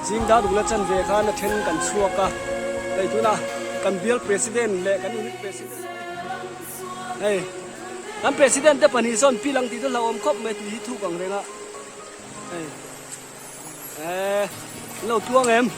jing da dula chan ve khan then kan suaka ei tuna kan bial president le kan unit president hey kan president te pani son pilang ti to la om khop me tu hi thu kang renga hey lâu tuông em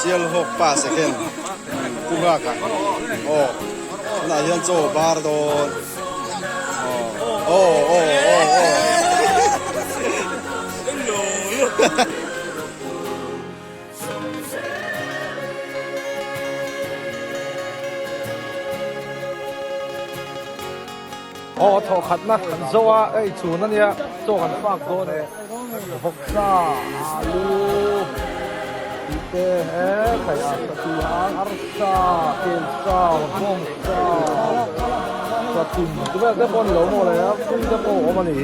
sial hok pa second kuga ka na hian cho bar don thọ khát na khát zoa ấy chủ nó nhá cho khát phác đó này hộp sa alu ite thầy à tu hang arsa kel sa bom sa sa tim tu bây giờ con lẩu mò này á cũng cái bộ mà này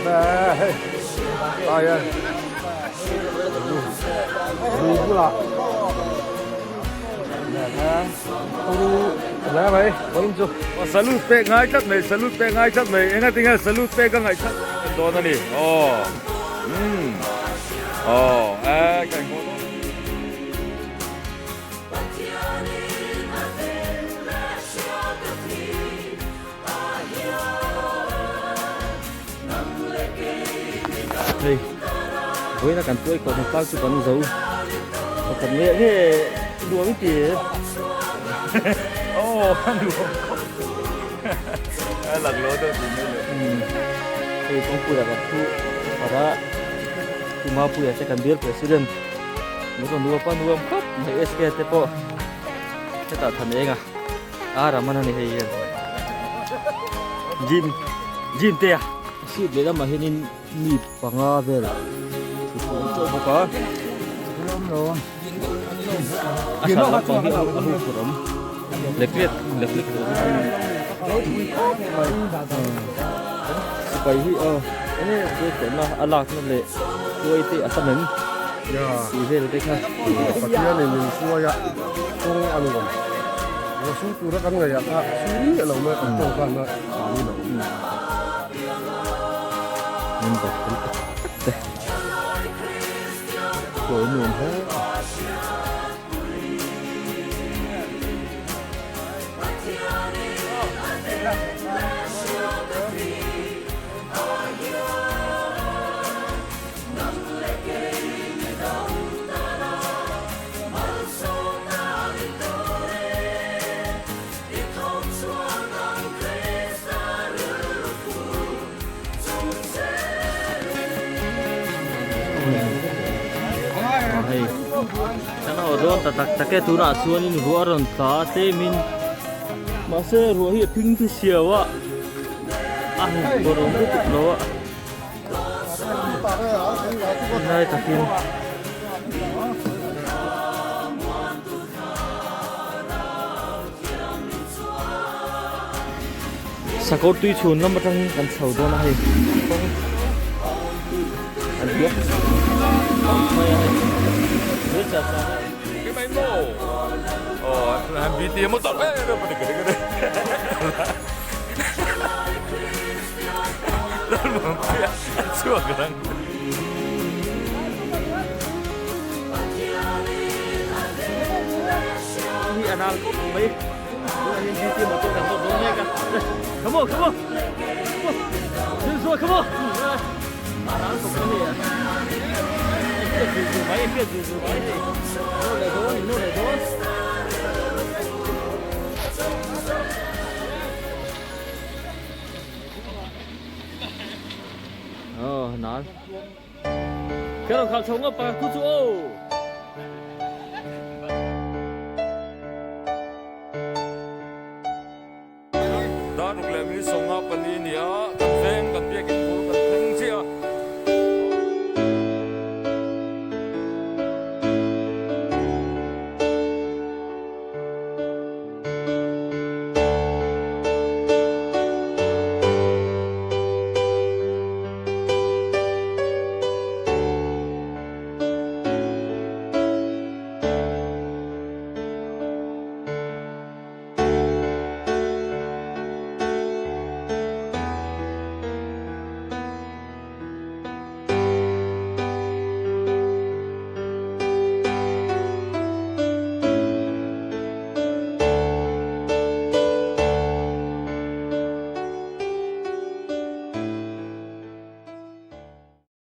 về ai ơi đủ là Dạ mày, vâng chú. Salute pe ngay chắc mày, salute pe ngay chắc mày. Anh tiếng là salute pe cái ngay chắc. Đó nó đi. Cái ngô đó. Đây, với là cần tuổi còn bao nhiêu còn giấu, còn nghe nghe đùa cái gì? Lần lỗ tôi thì thì cũng phụ là thu ở đó thì mà phụ là sẽ cần biết president nếu còn nuông khóc thì SK thế po sẽ tạo thành ấy à làm mana này Jim tê à xịt để mà hiện in nhịp bằng nga về là thì cũng chỗ một có luôn asal lang pang hiaw ahu kuram leklet supaya hi ini dia kena alak le tuai ti asamen ya si vel te kha patia này mình xua ya không ăn luôn nó xuống tu nó cắn người ya xuống cái lồng nó ăn to con nó đi lồng nên tập te rồi mình thế hay karena orang tak ke tura suan ini orang ta te min masa rohi ping tu siawa borong tu lo nai takin sakor tu chun lam batang kan chau do na hai an biak cái máy mô làm gì tiền mất tận đấy đâu mà cái đấy đó mà phải chưa cái đó ini anak baik ini di tim motor kan motornya kan come on come on come on come on Parang kung ano yan. Juju bay. No le dos. Nan. Cái đồng khảo chống pa ku chu o. Da nung le mi song up ani nia.